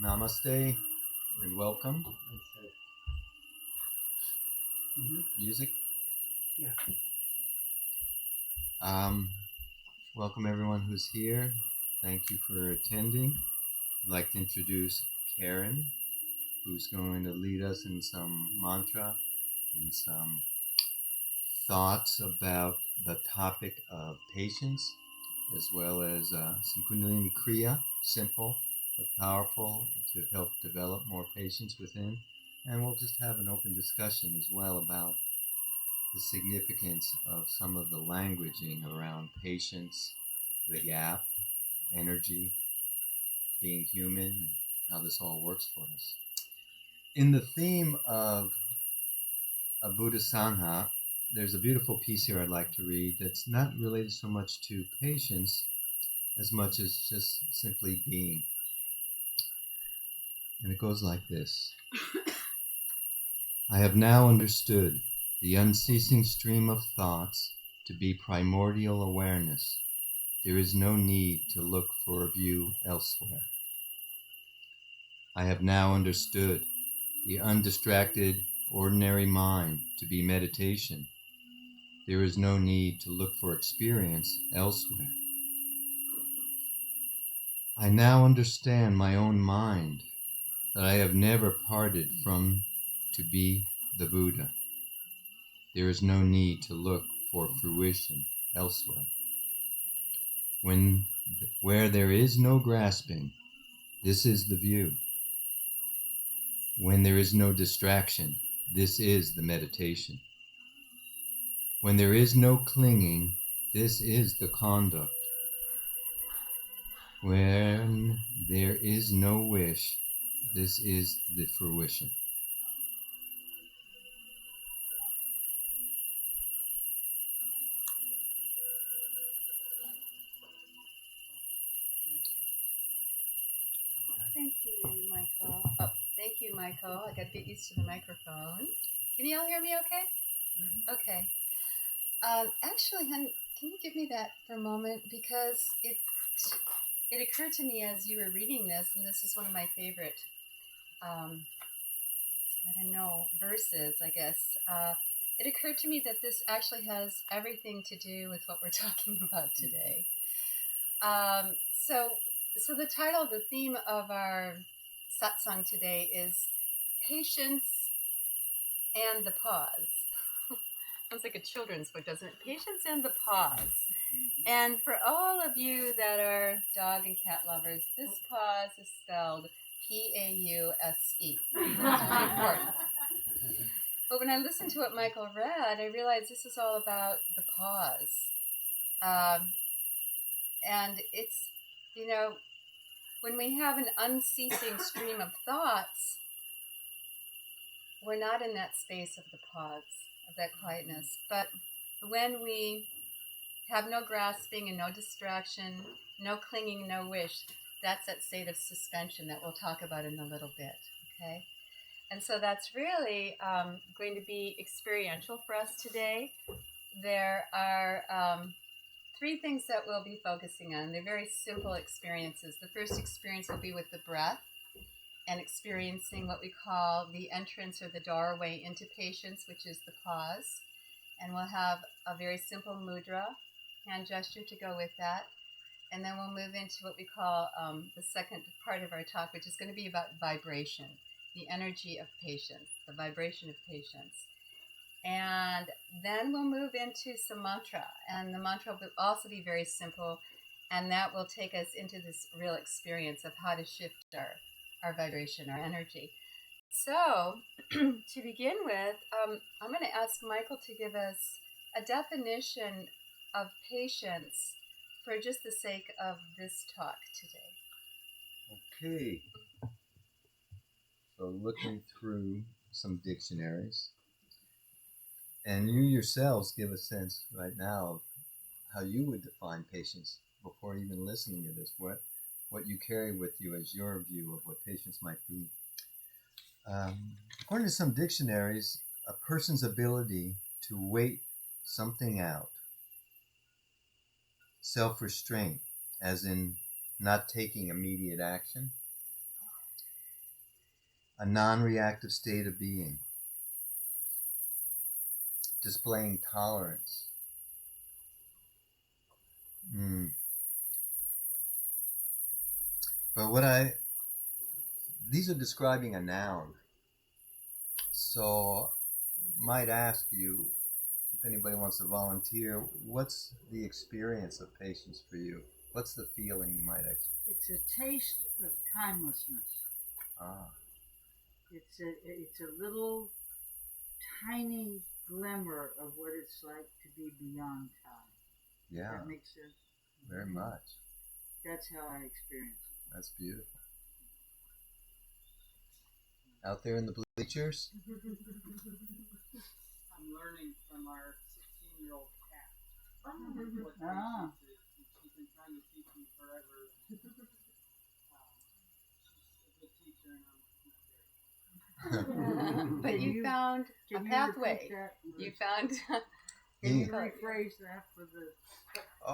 Namaste and welcome. Mm-hmm. Music. Yeah. Welcome everyone who's here. Thank you for attending. I'd like to introduce Karen, who's going to lead us in some mantra and some thoughts about the topic of patience, as well as some Kundalini Kriya, simple but powerful, to help develop more patience within. And we'll just have an open discussion as well about the significance of some of the languaging around patience, the gap, energy, being human, and how this all works for us. In the theme of a Buddha Sangha, there's a beautiful piece here I'd like to read that's not related so much to patience as much as just simply being. And it goes like this. I have now understood the unceasing stream of thoughts to be primordial awareness. There is no need to look for a view elsewhere. I have now understood the undistracted, ordinary mind to be meditation. There is no need to look for experience elsewhere. I now understand my own mind, that I have never parted from to be the Buddha. There is no need to look for fruition elsewhere. Where there is no grasping, this is the view. When there is no distraction, this is the meditation. When there is no clinging, this is the conduct. When there is no wish, this is the fruition. Thank you, Michael. Thank you, Michael. I got to get used to the microphone. Can you all hear me okay? Mm-hmm. Okay. Actually, honey, can you give me that for a moment? Because it occurred to me as you were reading this, and this is one of my favorite, verses, I guess. It occurred to me that this actually has everything to do with what we're talking about today. So the title, the theme of our satsang today is Patience and the Pause. Sounds like a children's book, doesn't it? Patience and the Pause. And for all of you that are dog and cat lovers, this pause is spelled P-A-U-S-E. Important. But when I listened to what Michael read, I realized this is all about the pause. And it's, when we have an unceasing stream of thoughts, we're not in that space of the pause, of that quietness. But when we have no grasping and no distraction, no clinging, no wish, that's that state of suspension that we'll talk about in a little bit, okay? And so that's really going to be experiential for us today. There are three things that we'll be focusing on. They're very simple experiences. The first experience will be with the breath and experiencing what we call the entrance or the doorway into patience, which is the pause. And we'll have a very simple mudra, hand gesture to go with that. And then we'll move into what we call the second part of our talk, which is going to be about vibration, the energy of patience, the vibration of patience. And then we'll move into some mantra, and the mantra will also be very simple, and that will take us into this real experience of how to shift our vibration, our energy. So, to begin with, I'm going to ask Michael to give us a definition of patience for just the sake of this talk today. Okay. So looking through some dictionaries. And you yourselves give a sense right now of how you would define patience before even listening to this, what you carry with you as your view of what patience might be. According to some dictionaries, a person's ability to wait something out, self-restraint, as in not taking immediate action, a non-reactive state of being, displaying tolerance. But these are describing a noun. So might ask you, if anybody wants to volunteer, what's the experience of patience for you? What's the feeling you might It's a taste of timelessness. Ah, It's a little tiny glimmer of what it's like to be beyond time. yeah, That makes sense. very much. That's how I experience it. That's beautiful. Out there in the bleachers? I'm learning from our 16-year-old cat. What Ah. patience is. She's been trying to teach me forever. She's a good teacher, and I'm not very. But you found a Can you pathway. repeat that? You found. Can you Yeah. rephrase that for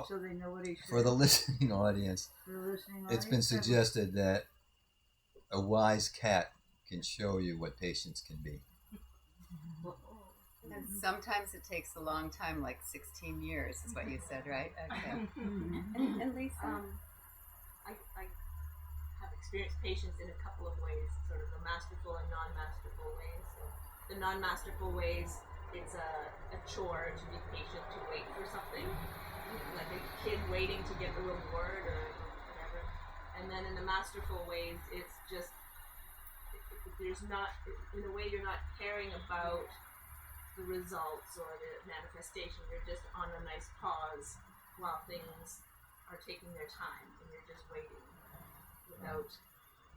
so they know what he said? For the listening audience, For the listening it's been audience? suggested that a wise cat can show you what patience can be. And sometimes it takes a long time, like 16 years, is what you said, right? Okay. And Lisa? I have experienced patience in a couple of ways, sort of the masterful and non-masterful ways. So the non-masterful ways, it's a chore to be patient, to wait for something, like a kid waiting to get the reward or whatever. And then in the masterful ways, it's just, there's not, in a way, you're not caring about the results or the manifestation. You're just on a nice pause while things are taking their time, and you're just waiting without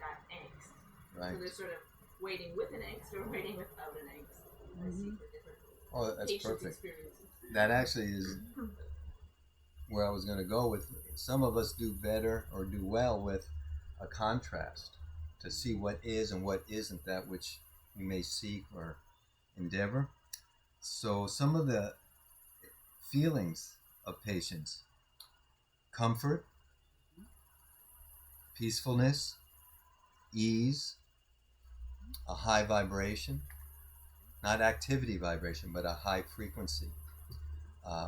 that angst. Right. So there's sort of waiting with an angst or waiting without an angst. I see for different Oh, that's patience perfect. experiences. That actually is where I was going to go with. Some of us do better or do well with a contrast to see what is and what isn't that which we may seek or endeavor. So some of the feelings of patience: comfort, peacefulness, ease, a high vibration, not activity vibration, but a high frequency,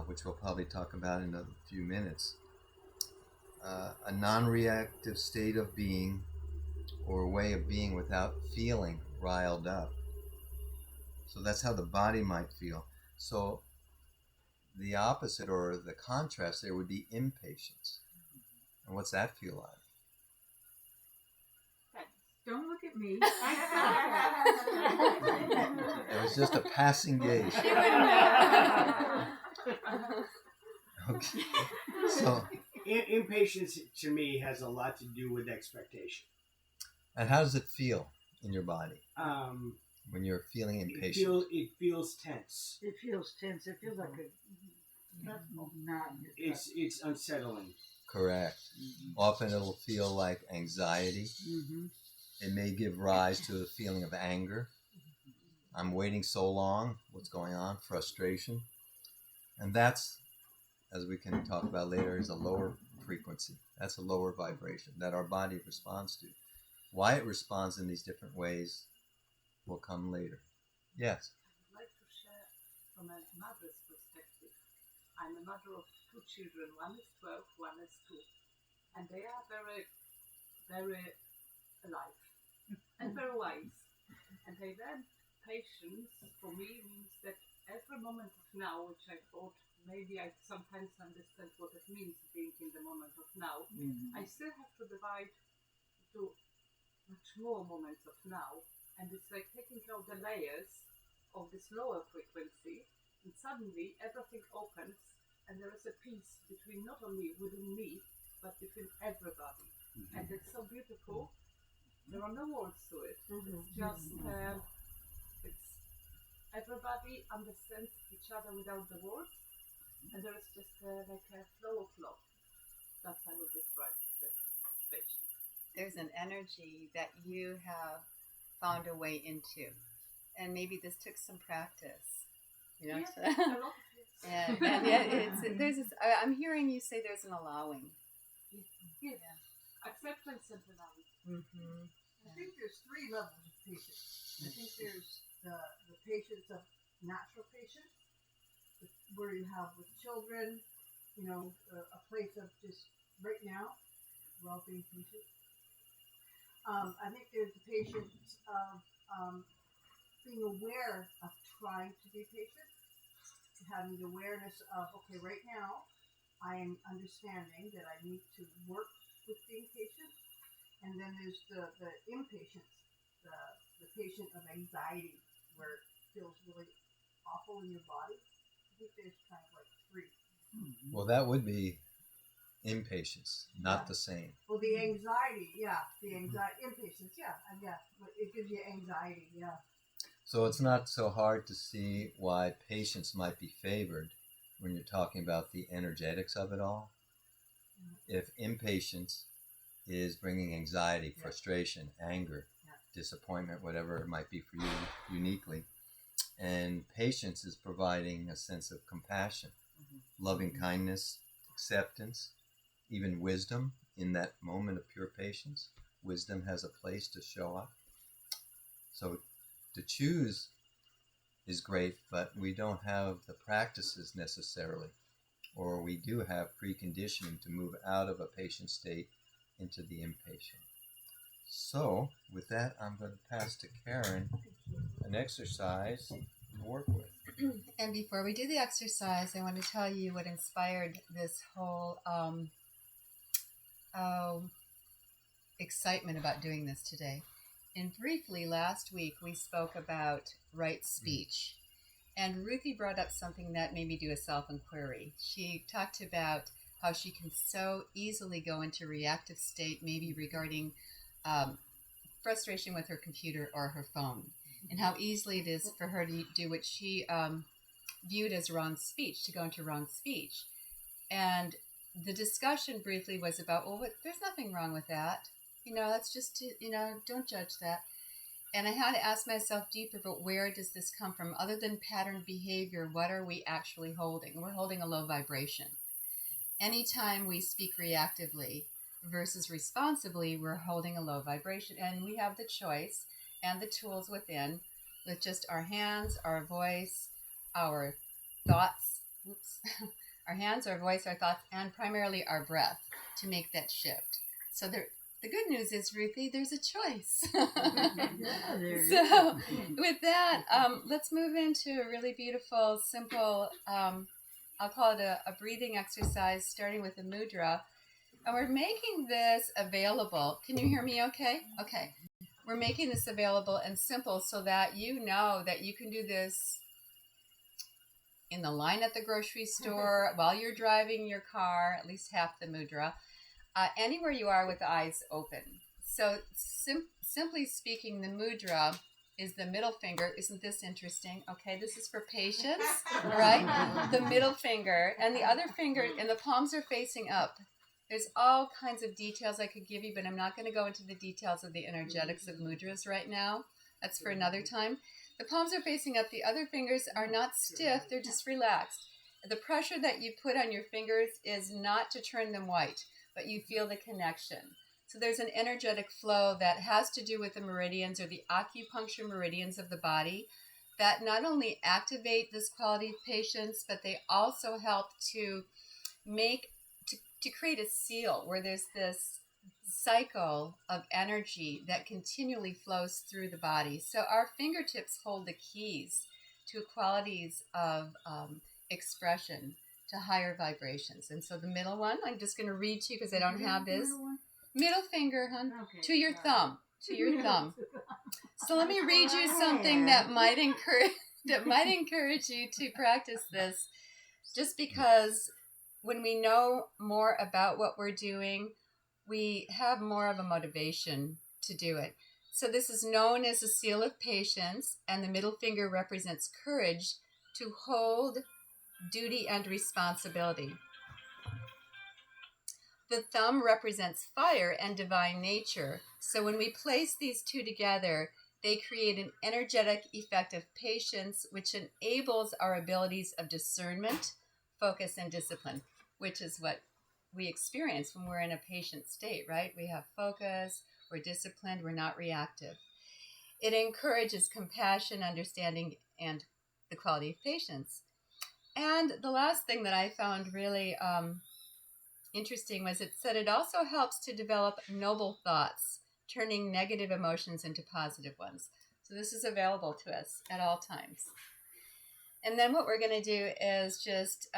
which we'll probably talk about in a few minutes. A non-reactive state of being, or a way of being without feeling riled up. So that's how the body might feel. So the opposite or the contrast there would be impatience. And what's that feel like? Don't look at me. It was just a passing gaze. She wouldn't know. Okay. So, Impatience to me has a lot to do with expectation. and how does it feel in your body when you're feeling It impatient? feels tense. It feels tense. It feels like a knot in your gut. It's unsettling. Correct. Often it'll feel like anxiety. Mm-hmm. It may give rise to a feeling of anger. I'm waiting so long. What's going on? Frustration. And that's, as we can talk about later, is a lower frequency. That's a lower vibration that our body responds to. Why it responds in these different ways will come later. Yes. I'd like to share from a mother's perspective. I'm a mother of two children. One is 12, one is 2. And they are very, very alive and very wise. And they learn patience, for me, means that every moment of now, which I thought maybe I sometimes understand what it means being in the moment of now, I still have to divide to much more moments of now. And it's like taking out the layers of this lower frequency, and suddenly everything opens, and there is a peace between not only within me, but between everybody. And it's so beautiful. There are no words to it. It's just, it's everybody understands each other without the words, and there is just like a flow of love. That's how I would describe the patient. There's an energy that you have found a way into, and maybe this took some practice. You know, Yes, a lot of it. and yeah, there's this. I'm hearing you say there's an allowing. Yes. Acceptance and allowance. Mm-hmm. I think there's 3 levels of patience. I think there's the patience of natural patience, where you have with children, a place of just right now, well being patient. I think there's the patience of being aware of trying to be patient, having the awareness of, okay, right now, I am understanding that I need to work with being patient. And then there's the impatience, the patient of anxiety, where it feels really awful in your body. I think there's kind of like three. Well, that would be impatience, not the same. Well, the anxiety, impatience, it gives you anxiety, yeah. So it's not so hard to see why patience might be favored when you're talking about the energetics of it all. If impatience is bringing anxiety, frustration, anger, disappointment, whatever it might be for you uniquely, and patience is providing a sense of compassion, loving kindness, acceptance, even wisdom in that moment of pure patience. Wisdom has a place to show up. So to choose is great, but we don't have the practices necessarily, or we do have preconditioning to move out of a patient state into the impatient. So with that, I'm going to pass to Karen an exercise to work with. And before we do the exercise, I want to tell you what inspired this whole excitement about doing this today. And briefly, last week we spoke about right speech. And Ruthie brought up something that made me do a self-inquiry. She talked about how she can so easily go into reactive state, maybe regarding frustration with her computer or her phone, and how easily it is for her to do what she viewed as wrong speech, to go into wrong speech. And the discussion briefly was about, there's nothing wrong with that. That's just, don't judge that. And I had to ask myself deeper, but where does this come from? Other than pattern behavior, what are we actually holding? We're holding a low vibration. Anytime we speak reactively versus responsibly, we're holding a low vibration. And we have the choice and the tools within, with just our hands, our voice, our thoughts, our hands, our voice, our thoughts, and primarily our breath to make that shift. So the good news is, Ruthie, there's a choice. So with that, let's move into a really beautiful, simple, I'll call it a breathing exercise, starting with a mudra. And we're making this available. Can you hear me okay? Okay. We're making this available and simple so that you know that you can do this in the line at the grocery store, while you're driving your car, at least half the mudra, anywhere you are with the eyes open. So simply speaking, the mudra is the middle finger. Isn't this interesting? Okay, this is for patience, right? The middle finger and the other finger, and the palms are facing up. There's all kinds of details I could give you, but I'm not going to go into the details of the energetics of mudras right now. That's for another time. The palms are facing up. The other fingers are not stiff. They're just relaxed. The pressure that you put on your fingers is not to turn them white, but you feel the connection. So there's an energetic flow that has to do with the meridians, or the acupuncture meridians of the body, that not only activate this quality of patience, but they also help to create a seal where there's this cycle of energy that continually flows through the body. So our fingertips hold the keys to qualities of expression, to higher vibrations. And so the middle one, I'm just going to read to you because I don't have this. Middle finger, hon, okay, to your thumb, to your thumb. So let me read you something that might encourage you to practice this, just because when we know more about what we're doing, we have more of a motivation to do it. So this is known as a seal of patience, and the middle finger represents courage to hold duty and responsibility. The thumb represents fire and divine nature. So when we place these two together, they create an energetic effect of patience, which enables our abilities of discernment, focus, and discipline, which is what we experience when we're in a patient state, right? We have focus, we're disciplined, we're not reactive. It encourages compassion, understanding, and the quality of patience. And the last thing that I found really interesting was it said it also helps to develop noble thoughts, turning negative emotions into positive ones. So this is available to us at all times. And then what we're going to do is just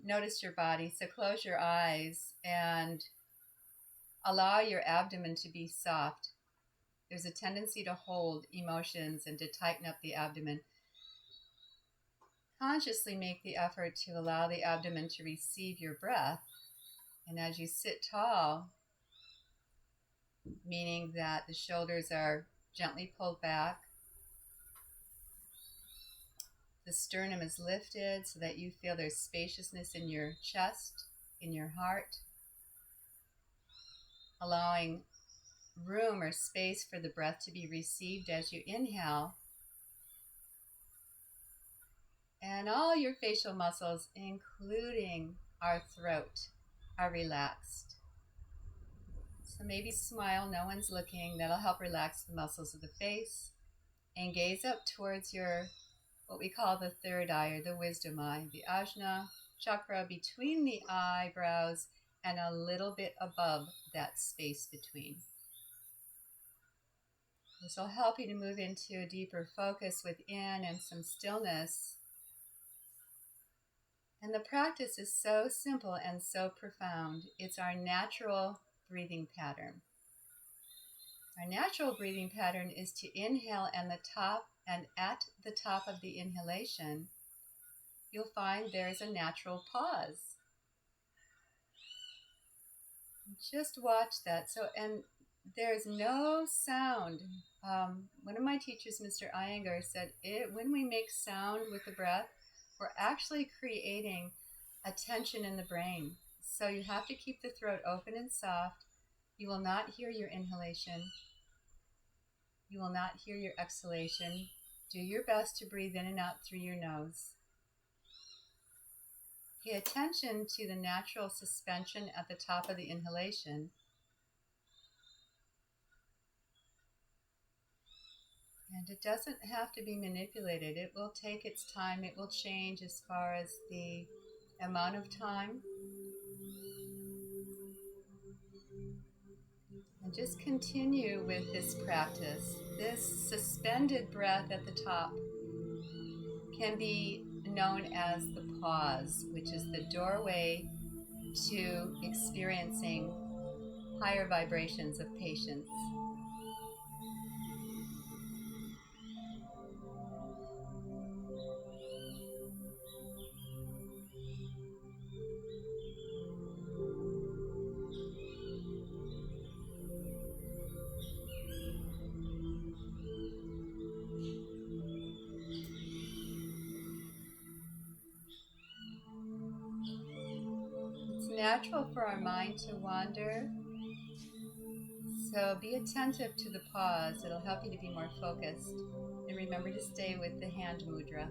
notice your body. So close your eyes and allow your abdomen to be soft. There's a tendency to hold emotions and to tighten up the abdomen. Consciously make the effort to allow the abdomen to receive your breath. And as you sit tall, meaning that the shoulders are gently pulled back, the sternum is lifted so that you feel there's spaciousness in your chest, in your heart, allowing room or space for the breath to be received as you inhale. And all your facial muscles, including our throat, are relaxed. So maybe smile, no one's looking. That'll help relax the muscles of the face. And gaze up towards your, what we call the third eye or the wisdom eye, the Ajna chakra between the eyebrows and a little bit above that space between. This will help you to move into a deeper focus within and some stillness. And the practice is so simple and so profound. It's our natural breathing pattern. Our natural breathing pattern is to inhale and at the top of the inhalation, you'll find there's a natural pause. Just watch that. And there's no sound. One of my teachers, Mr. Iyengar, said when we make sound with the breath, we're actually creating a tension in the brain. So you have to keep the throat open and soft. You will not hear your inhalation. You will not hear your exhalation. Do your best to breathe in and out through your nose. Pay attention to the natural suspension at the top of the inhalation. And it doesn't have to be manipulated. It will take its time. It will change as far as the amount of time. And just continue with this practice. This suspended breath at the top can be known as the pause, which is the doorway to experiencing higher vibrations of patience. It's natural for our mind to wander, so be attentive to the pause. It'll help you to be more focused. And remember to stay with the hand mudra.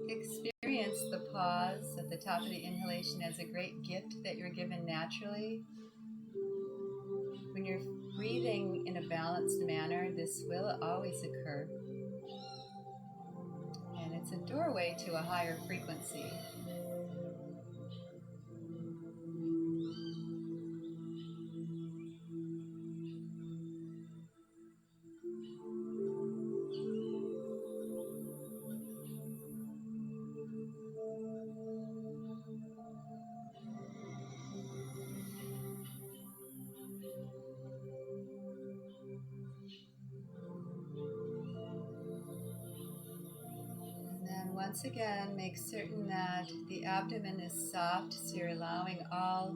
Experience the pause at the top of the inhalation as a great gift that you're given naturally. When you're breathing in a balanced manner, this will always occur. And It's a doorway to a higher frequency. And then once again, make certain that the abdomen is soft, so you're allowing all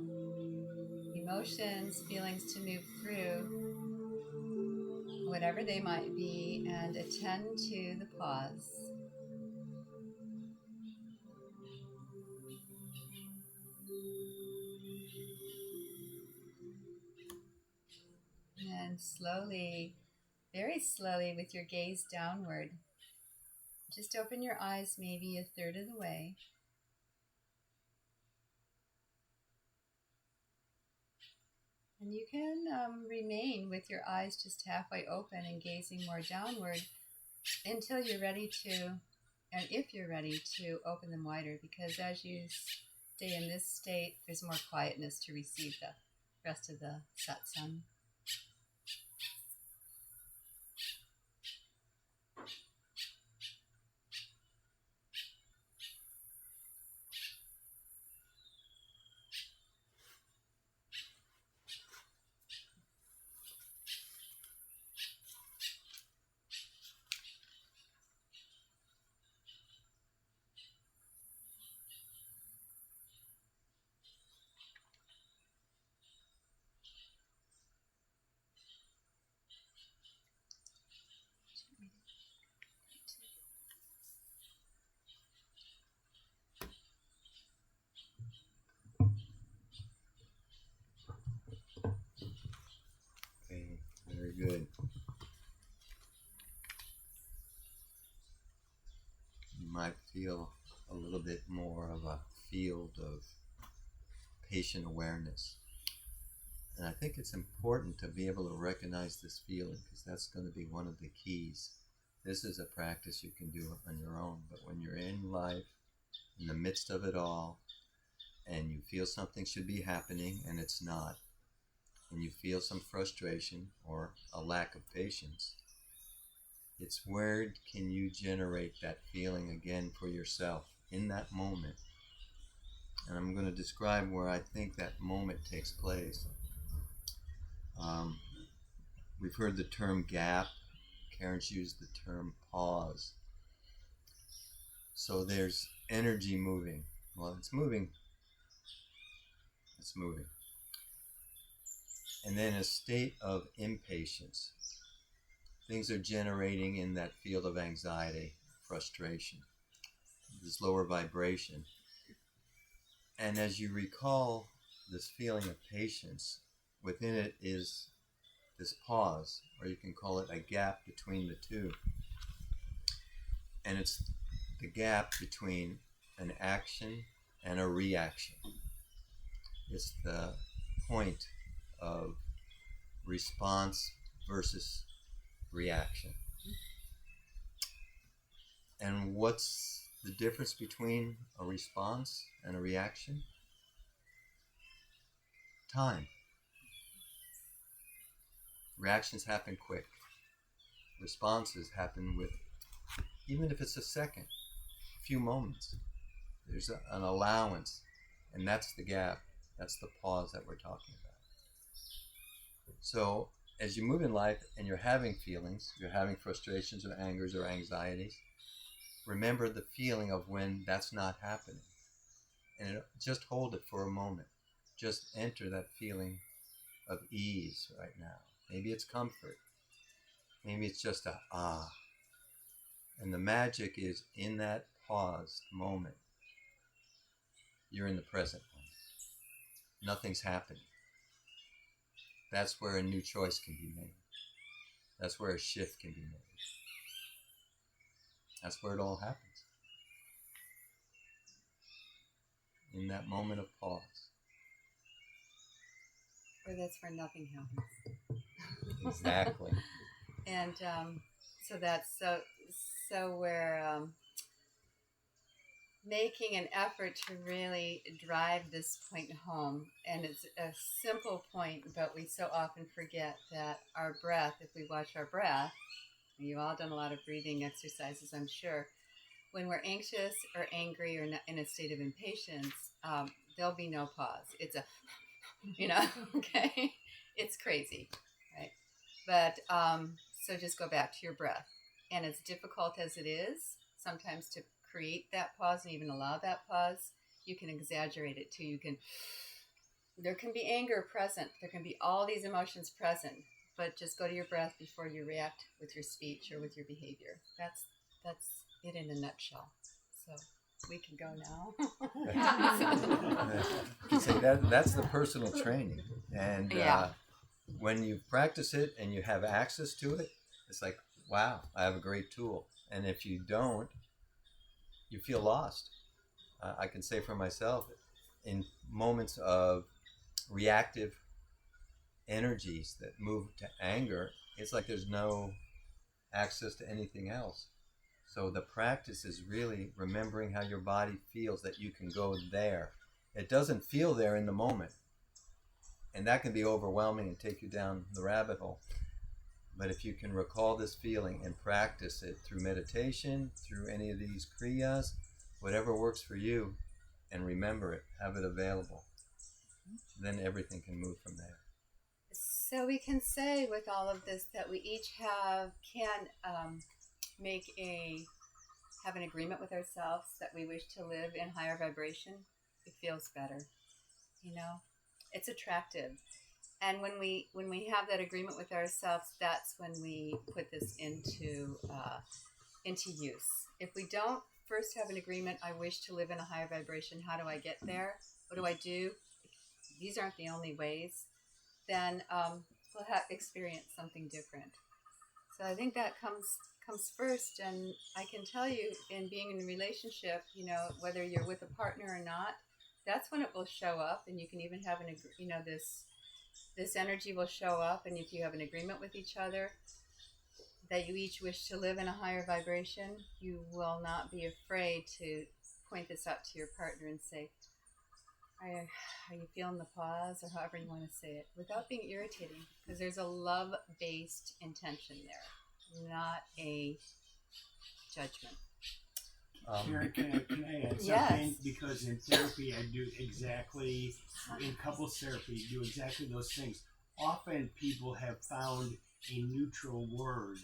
emotions, feelings to move through, whatever they might be, and attend to the pause. And slowly, very slowly, with your gaze downward, just open your eyes maybe a third of the way. And you can remain with your eyes just halfway open and gazing more downward until you're ready to, and if you're ready to open them wider, because as you stay in this state, there's more quietness to receive the rest of the satsang. Okay, very good. You might feel a little bit more of a field of patient awareness. And I think it's important to be able to recognize this feeling, because that's going to be one of the keys. This is a practice you can do on your own, but when you're in life, in the midst of it all, and you feel something should be happening and it's not, and you feel some frustration or a lack of patience, it's where can you generate that feeling again for yourself in that moment. And I'm going to describe where I think that moment takes place. We've heard the term gap. Karen's used the term pause. So there's energy moving. Well, it's moving. It's moving. And then a state of impatience. Things are generating in that field of anxiety, frustration, this lower vibration. And as you recall this feeling of patience, within it is this pause, or you can call it a gap between the two. And it's the gap between an action and a reaction. It's the point of response versus reaction. And what's the difference between a response and a reaction? Time. Reactions happen quick. Responses happen with, even if it's a second, a few moments. There's an allowance, and that's the gap. That's the pause that we're talking about. So as you move in life and you're having feelings, you're having frustrations or angers or anxieties, remember the feeling of when that's not happening. And just hold it for a moment. Just enter that feeling of ease right now. Maybe it's comfort. Maybe it's just a ah. And the magic is in that paused moment. You're in the present moment. Nothing's happening. That's where a new choice can be made. That's where a shift can be made. That's where it all happens. In that moment of pause. Or that's where nothing happens. Exactly. And so that's so where making an effort to really drive this point home. And it's a simple point, but we so often forget that our breath, if we watch our breath, you've all done a lot of breathing exercises, I'm sure. When we're anxious or angry or in a state of impatience, there'll be no pause. It's a, okay? It's crazy, right? But so just go back to your breath. And as difficult as it is, sometimes to create that pause and even allow that pause, you can exaggerate it too. There can be anger present. There can be all these emotions present, but just go to your breath before you react with your speech or with your behavior. That's it in a nutshell. So we can go now. You can say that's the personal training, and when you practice it and you have access to it, it's like, wow, I have a great tool. And if you don't, you feel lost. I can say for myself, in moments of reactive energies that move to anger, it's like there's no access to anything else. So the practice is really remembering how your body feels, that you can go there. It doesn't feel there in the moment. And that can be overwhelming and take you down the rabbit hole. But if you can recall this feeling and practice it through meditation, through any of these kriyas, whatever works for you, and remember it, have it available, then everything can move from there. So we can say with all of this that we each can have an agreement with ourselves that we wish to live in higher vibration. It feels better, it's attractive. And when we have that agreement with ourselves, that's when we put this into use. If we don't first have an agreement, I wish to live in a higher vibration, how do I get there? What do I do? These aren't the only ways. Then we'll experience something different. So I think that comes first. And I can tell you, in being in a relationship, whether you're with a partner or not, that's when it will show up. And you can even have this energy will show up. And if you have an agreement with each other that you each wish to live in a higher vibration, you will not be afraid to point this out to your partner and say, are you feeling the pause, or however you want to say it, without being irritating, because there's a love-based intention there, not a judgment. Sharon, can I add something? Yes. Because in therapy, I do exactly, in couples therapy, do exactly those things. Often people have found a neutral word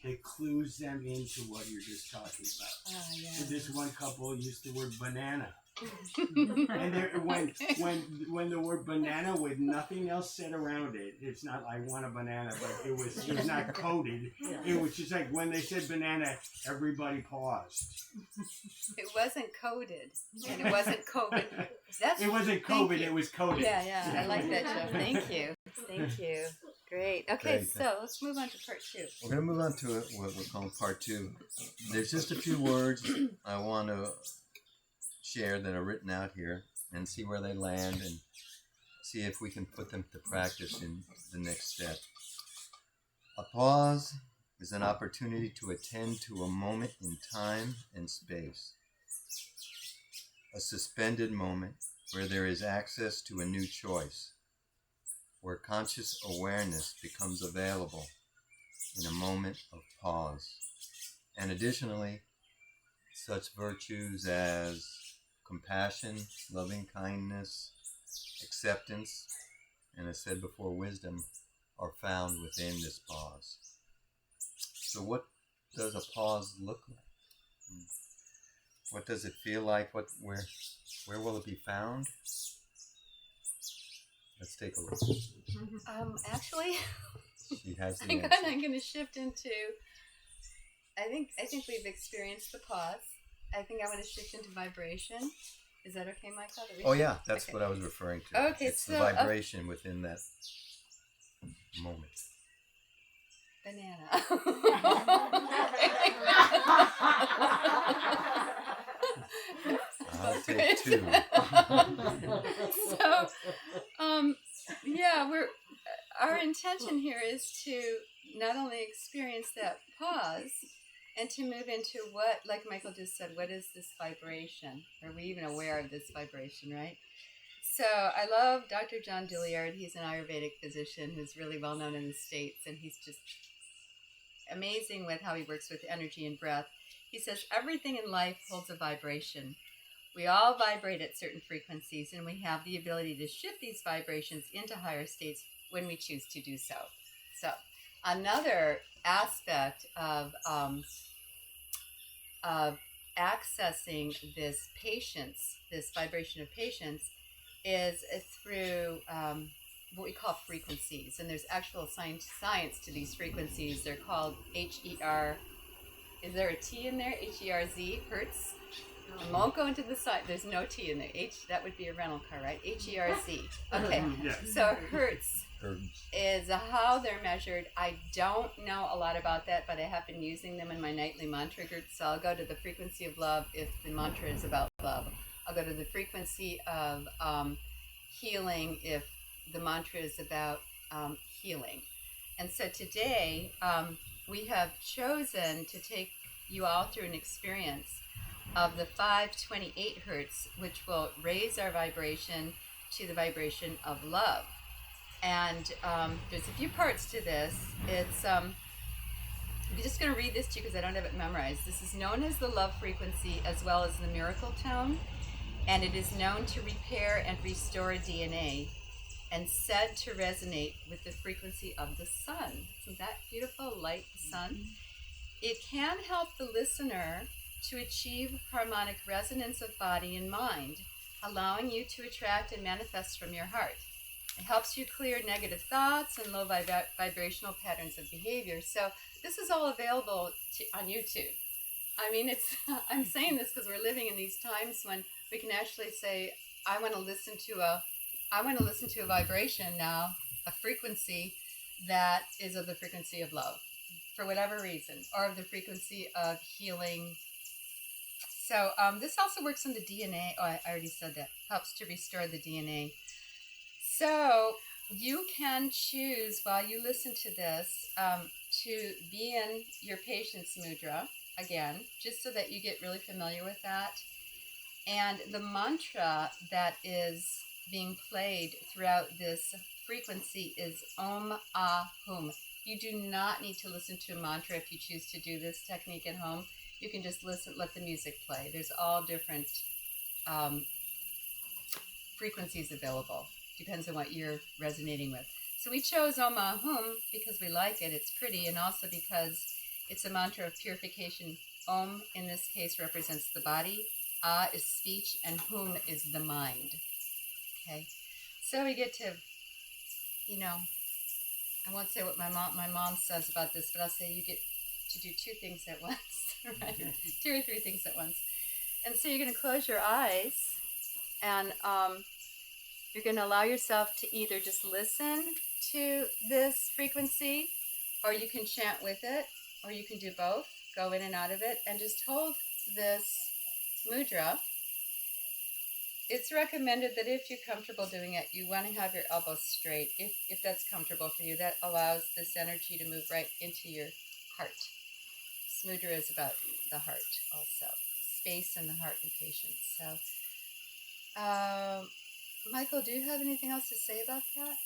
that clues them into what you're just talking about. Yeah. So this one couple used the word banana. And when the word banana with nothing else said around it, it's not I want a banana, but it was not coded. It was just like when they said banana, everybody paused. It wasn't coded, and it wasn't COVID. It wasn't COVID, it was coded. Yeah, I like that, Jeff. Thank you. Great. Okay, Great. so let's move on to part 2. We're going to move on to what we're calling part 2. There's just a few words I want to share that are written out here and see where they land and see if we can put them to practice in the next step. A pause is an opportunity to attend to a moment in time and space. A suspended moment where there is access to a new choice, where conscious awareness becomes available in a moment of pause. And additionally, such virtues as compassion, loving kindness, acceptance, and as said before, wisdom are found within this pause. So what does a pause look like? What does it feel like? Where will it be found? Let's take a look. Actually, She has the answer. I'm going to shift into. I think we've experienced the pause. I think I want to shift into vibration. Is that okay, Michael? Oh yeah, that's what I was referring to. Okay, it's so the vibration within that moment. Banana. I'll take 2. So, our intention here is to not only experience that pause, and to move into what, like Michael just said, what is this vibration? Are we even aware of this vibration, right? So I love Dr. John Dilliard. He's an Ayurvedic physician who's really well known in the States, and he's just amazing with how he works with energy and breath. He says everything in life holds a vibration. We all vibrate at certain frequencies, and we have the ability to shift these vibrations into higher states when we choose to do so. So another aspect of accessing this patience, this vibration of patience, is through what we call frequencies. And there's actual science to these frequencies. They're called HER. Is there a T in there? HERZ, Hertz. I won't go into the side. There's no T in there. That would be a rental car, right? HERZ. Okay. Yeah. So Hertz is how they're measured. I don't know a lot about that, but I have been using them in my nightly mantra group. So I'll go to the frequency of love if the mantra is about love. I'll go to the frequency of healing if the mantra is about healing. And so today we have chosen to take you all through an experience of the 528 hertz, which will raise our vibration to the vibration of love. And there's a few parts to this. It's I'm just going to read this to you because I don't have it memorized. This is known as the love frequency as well as the miracle tone, and it is known to repair and restore DNA and said to resonate with the frequency of the sun. Isn't that beautiful? Light, the sun. It can help the listener to achieve harmonic resonance of body and mind, allowing you to attract and manifest from your heart. It helps you clear negative thoughts and low vibrational patterns of behavior. So this is all available on YouTube. I mean, I'm saying this because we're living in these times when we can actually say, I want to listen to a vibration now, a frequency that is of the frequency of love, for whatever reason, or of the frequency of healing. So this also works on the DNA. Oh, I already said that. Helps to restore the DNA. So you can choose while you listen to this to be in your patience mudra again, just so that you get really familiar with that. And the mantra that is being played throughout this frequency is Om Ah Hum. You do not need to listen to a mantra if you choose to do this technique at home. You can just listen, let the music play. There's all different frequencies available. Depends on what you're resonating with. So we chose Om Ah Hum because we like it. It's pretty, and also because it's a mantra of purification. Om, in this case, represents the body. Ah is speech, and Hum is the mind. Okay, so we get to, I won't say what my mom says about this, but I'll say you get to do two things at once, right? 2 or 3 things at once. And so you're going to close your eyes, and you're going to allow yourself to either just listen to this frequency, or you can chant with it, or you can do both, go in and out of it, and just hold this mudra. It's recommended that if you're comfortable doing it, you want to have your elbows straight. If that's comfortable for you, that allows this energy to move right into your heart. This mudra is about the heart also. Space in the heart and patience. So, Michael, do you have anything else to say about that?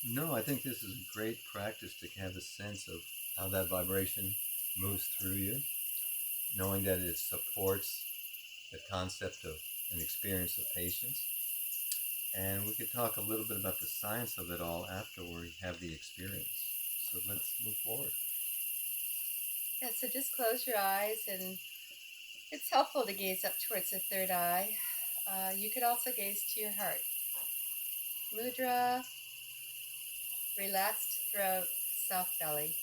No, I think this is a great practice to have a sense of how that vibration moves through you, knowing that it supports the concept of an experience of patience. And we could talk a little bit about the science of it all after we have the experience. So let's move forward. Yeah, so just close your eyes, and it's helpful to gaze up towards the third eye. You could also gaze to your heart. Mudra, relaxed throat, soft belly.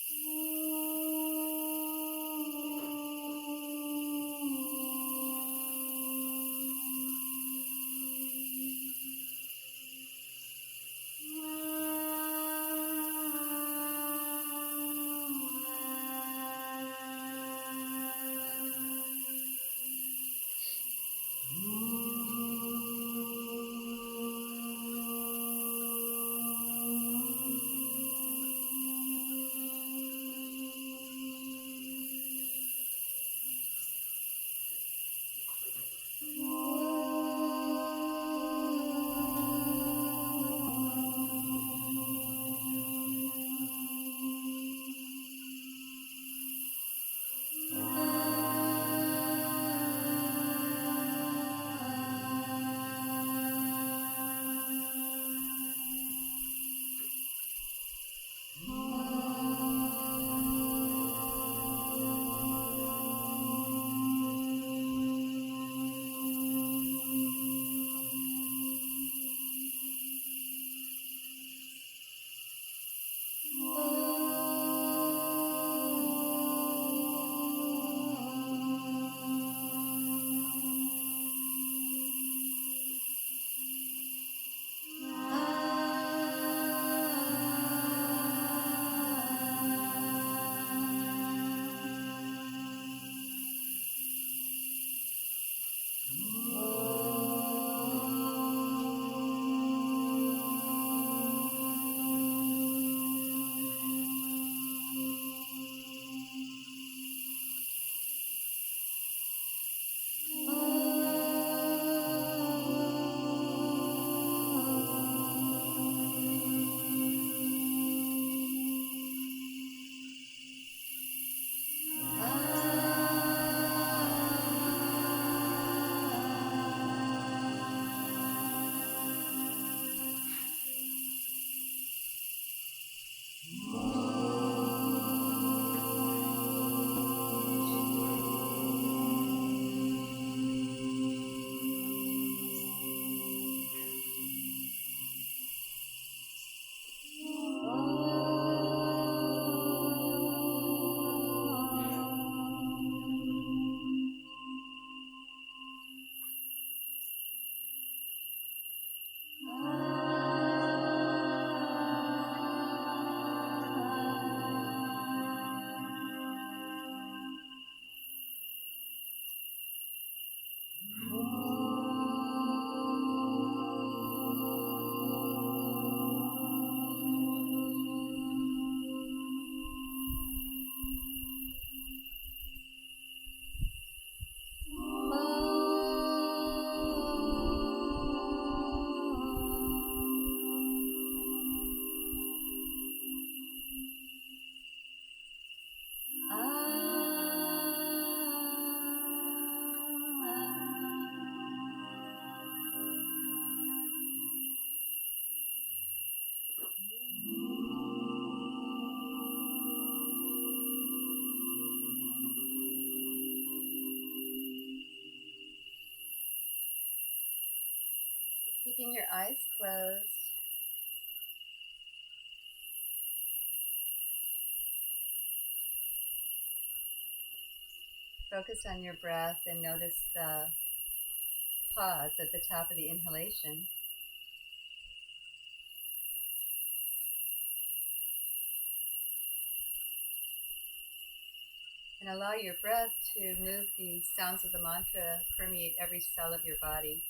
Keeping your eyes closed. Focus on your breath and notice the pause at the top of the inhalation. And allow your breath to move the sounds of the mantra, permeate every cell of your body.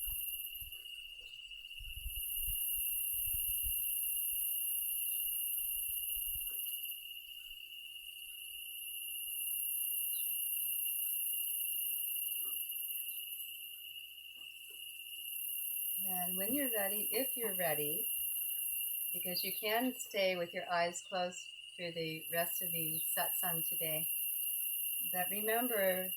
And when you're ready, if you're ready, because you can stay with your eyes closed through the rest of the satsang today, but remember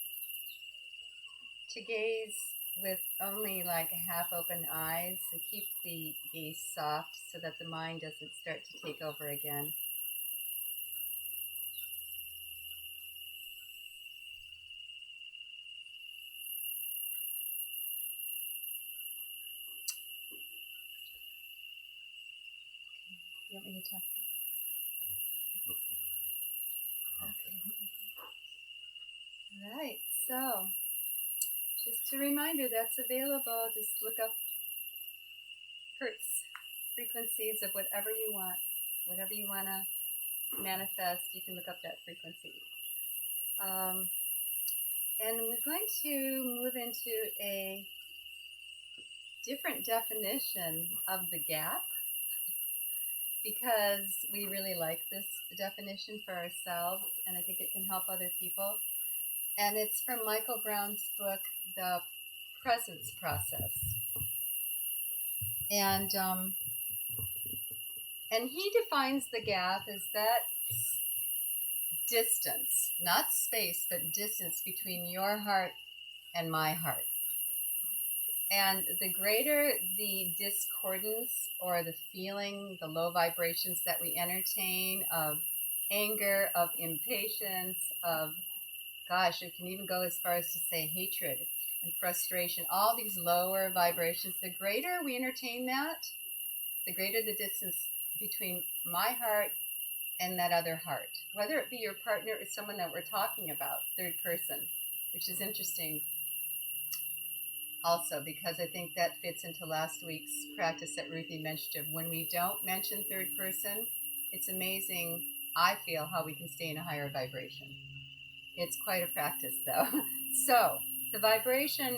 to gaze with only like half open eyes and keep the gaze soft so that the mind doesn't start to take over again. You want me to talk? Look for Okay. All right, so just a reminder that's available. Just look up hertz, frequencies of whatever you want to manifest. You can look up that frequency. And we're going to move into a different definition of the gap because we really like this definition for ourselves and I think it can help other people. And it's from Michael Brown's book, The Presence Process. And he defines the gap as that distance, not space, but distance between your heart and my heart. And the greater the discordance or the feeling, the low vibrations that we entertain of anger, of impatience, of, gosh, it can even go as far as to say hatred and frustration, all these lower vibrations, the greater we entertain that, the greater the distance between my heart and that other heart, whether it be your partner or someone that we're talking about, third person, which is interesting also because I think that fits into last week's practice that Ruthie mentioned of when we don't mention third person, it's amazing, I feel, how we can stay in a higher vibration. It's quite a practice though. So the vibration,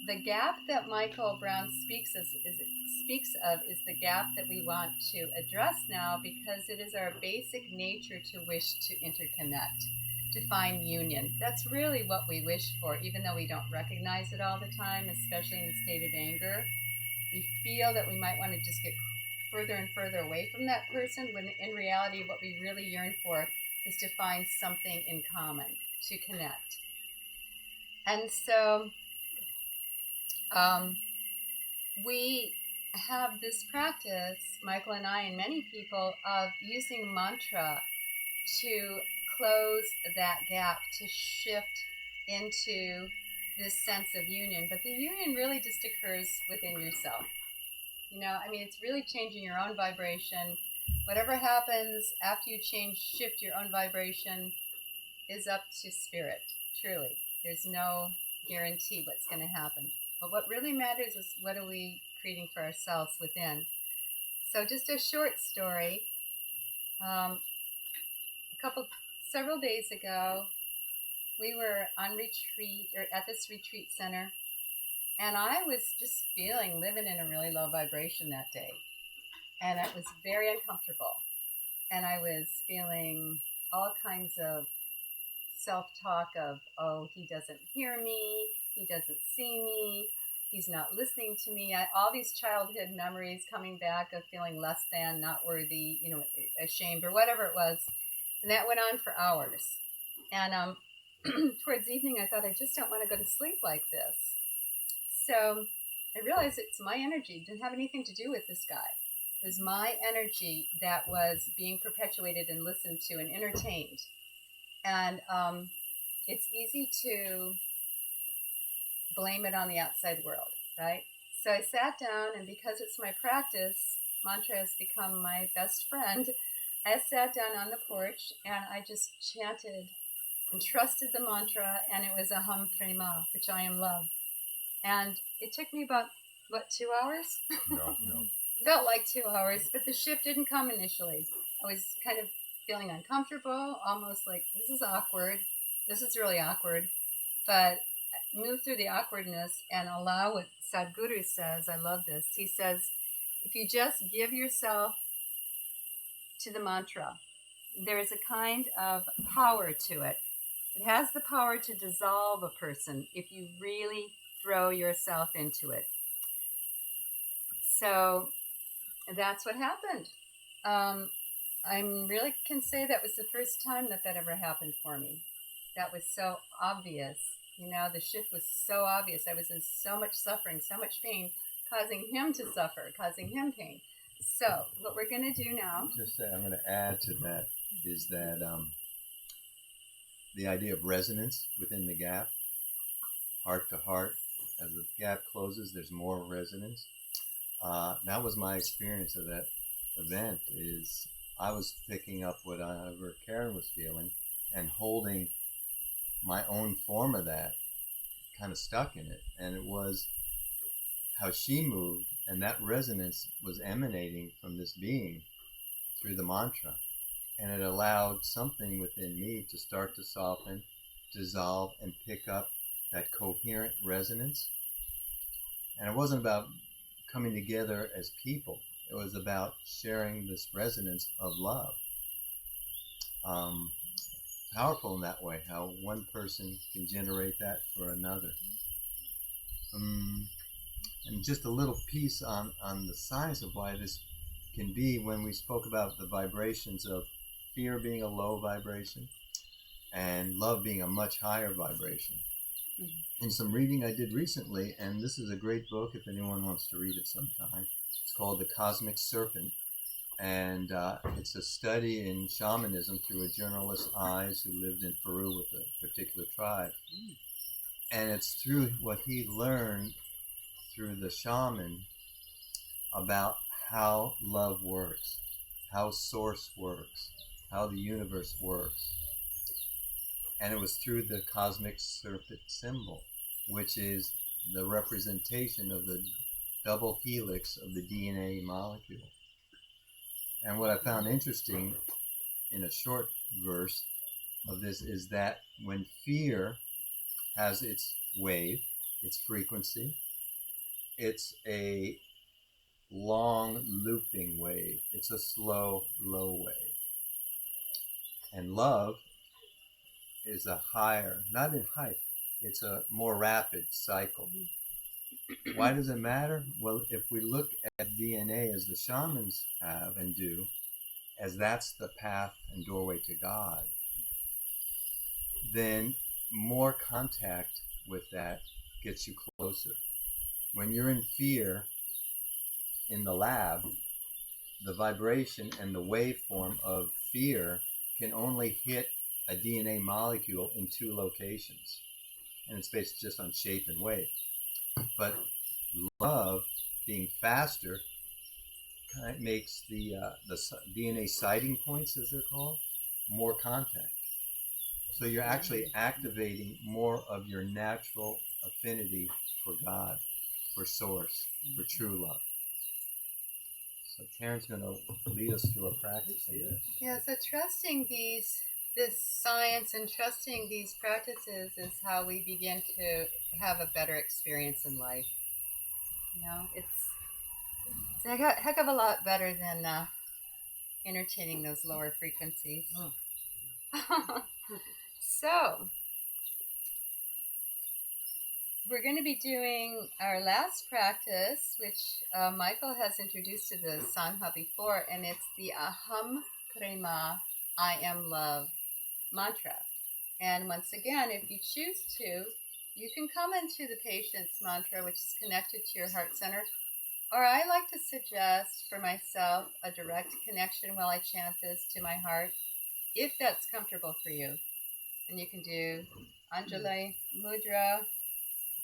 the gap that Michael Brown speaks of is the gap that we want to address now because it is our basic nature to wish to interconnect, to find union. That's really what we wish for, even though we don't recognize it all the time, especially in the state of anger. We feel that we might want to just get further and further away from that person, when in reality what we really yearn for is to find something in common, to connect. And so we have this practice, Michael and I and many people, of using mantra to close that gap, to shift into this sense of union. But the union really just occurs within yourself. You know, I mean, it's really changing your own vibration. Whatever happens after you shift your own vibration is up to spirit, truly. There's no guarantee what's going to happen. But what really matters is what are we creating for ourselves within. So just a short story. Several days ago, we were on retreat, or at this retreat center, and I was just living in a really low vibration that day. And it was very uncomfortable. And I was feeling all kinds of self-talk of, oh, he doesn't hear me, he doesn't see me, he's not listening to me. All these childhood memories coming back of feeling less than, not worthy, ashamed, or whatever it was. And that went on for hours. And towards evening, I thought, I just don't want to go to sleep like this. So I realized it's my energy. It didn't have anything to do with this guy. It was my energy that was being perpetuated and listened to and entertained. And it's easy to blame it on the outside world, right? So I sat down, and because it's my practice, mantra has become my best friend. I sat down on the porch and I just chanted and trusted the mantra, and it was Aham Prema, which I am love. And it took me about, 2 hours? No. Felt like 2 hours, but the shift didn't come initially. I was kind of feeling uncomfortable, almost like, this is awkward. This is really awkward. But move through the awkwardness and allow what Sadhguru says. I love this. He says, if you just give yourself to the mantra, there is a kind of power to it. It has the power to dissolve a person if you really throw yourself into it. So that's what happened. I really can say that was the first time that ever happened for me. That was so obvious. The shift was so obvious. I was in so much suffering, so much pain, causing him to suffer, causing him pain. So what we're going to do now... Just say, I'm going to add to that, is that the idea of resonance within the gap, heart to heart, as the gap closes, there's more resonance. That was my experience of that event, is I was picking up whatever Karen was feeling and holding my own form of that, kind of stuck in it. And it was how she moved, and that resonance was emanating from this being through the mantra. And it allowed something within me to start to soften, dissolve, and pick up that coherent resonance. And it wasn't about coming together as people. It was about sharing this resonance of love. Powerful in that way, how one person can generate that for another. And just a little piece on the science of why this can be, when we spoke about the vibrations of fear being a low vibration and love being a much higher vibration. In some reading I did recently, and this is a great book if anyone wants to read it sometime, it's called The Cosmic Serpent. And it's a study in shamanism through a journalist's eyes who lived in Peru with a particular tribe. And it's through what he learned through the shaman about how love works, how source works, how the universe works. And it was through the cosmic serpent symbol, which is the representation of the double helix of the DNA molecule. And what I found interesting in a short verse of this is that when fear has its wave, its frequency, it's a long looping wave. It's a slow, low wave. And love is a higher, not in height, it's a more rapid cycle. Why does it matter? Well, if we look at DNA as the shamans have and do, as that's the path and doorway to God, then more contact with that gets you closer. When you're in fear in the lab, the vibration and the waveform of fear can only hit a DNA molecule in 2 locations. And it's based just on shape and wave. But love, being faster, kind of makes the DNA sighting points, as they're called, more contact. So you're actually activating more of your natural affinity for God, for source, for true love. So Karen's going to lead us through a practice of this. Yeah, so trusting this science and trusting these practices is how we begin to have a better experience in life. It's a heck of a lot better than entertaining those lower frequencies. So, we're going to be doing our last practice, which Michael has introduced to the Sangha before, and it's the Aham Prema, I am love mantra. And once again, if you choose to, you can come into the patience mantra, which is connected to your heart center. Or I like to suggest for myself a direct connection while I chant this to my heart, if that's comfortable for you. And you can do Anjali Mudra,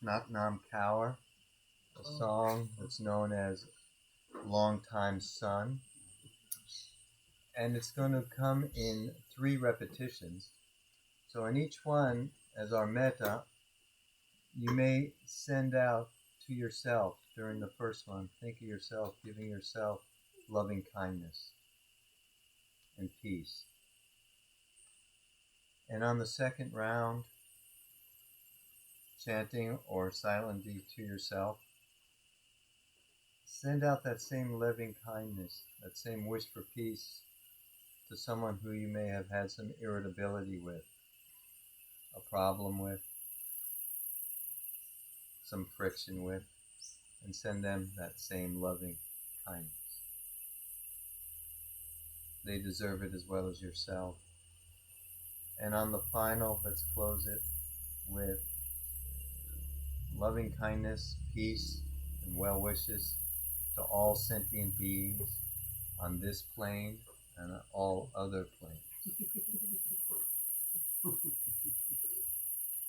Not Nam Kaur, a song that's known as Long Time Sun. And it's going to come in 3 repetitions. So in each one, as our metta, you may send out to yourself during the first one, think of yourself, giving yourself loving kindness and peace. And on the second round, chanting or silently to yourself, send out that same loving kindness, that same wish for peace to someone who you may have had some irritability with, a problem with, some friction with, and send them that same loving kindness. They deserve it as well as yourself. And on the final, let's close it with loving kindness, peace, and well wishes to all sentient beings on this plane and on all other planes.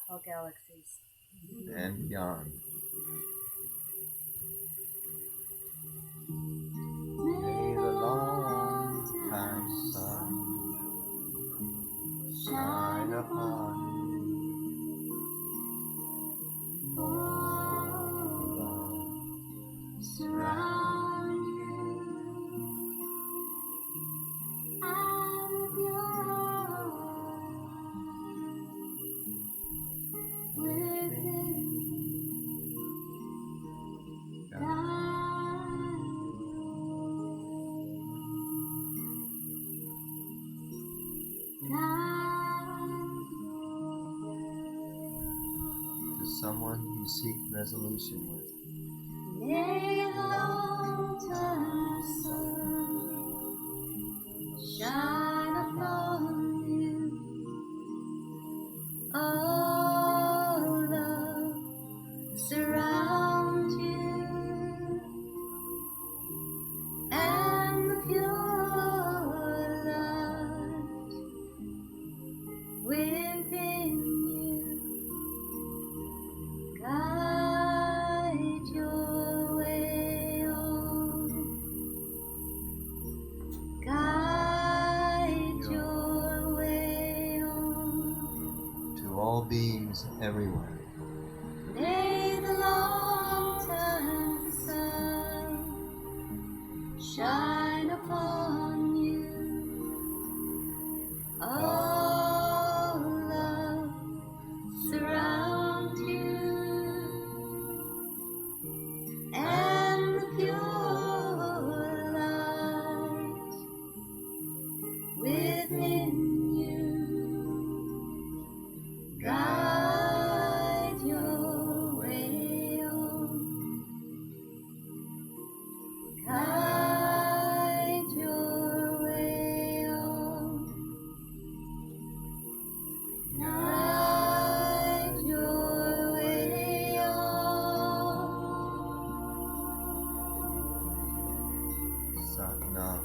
All galaxies. And beyond. May the long time sun shine upon you. All love surround you. And beyond. Within to someone you seek resolution with. May the long time sun shine upon you. All love surround you, and the pure light within you guide your way on, guide your way on to all beings everywhere. May the long time sun shine upon you. All love surround you, and the pure light within you guide your way on, guide your way on, guide your way on. Satnam.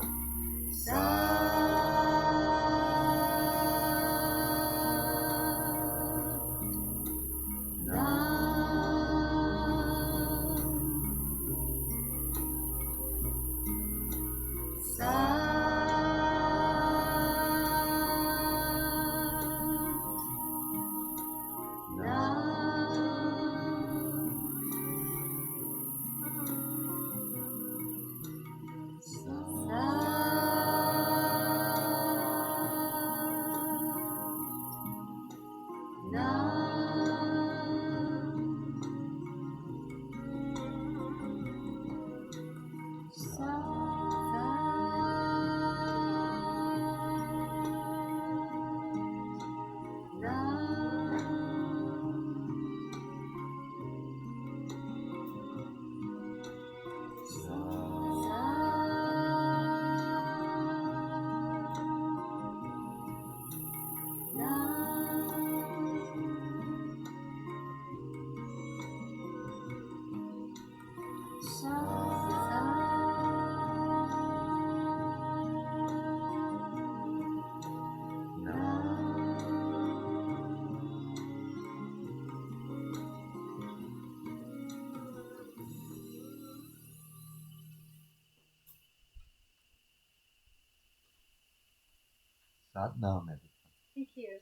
Satnam, everyone. Thank you.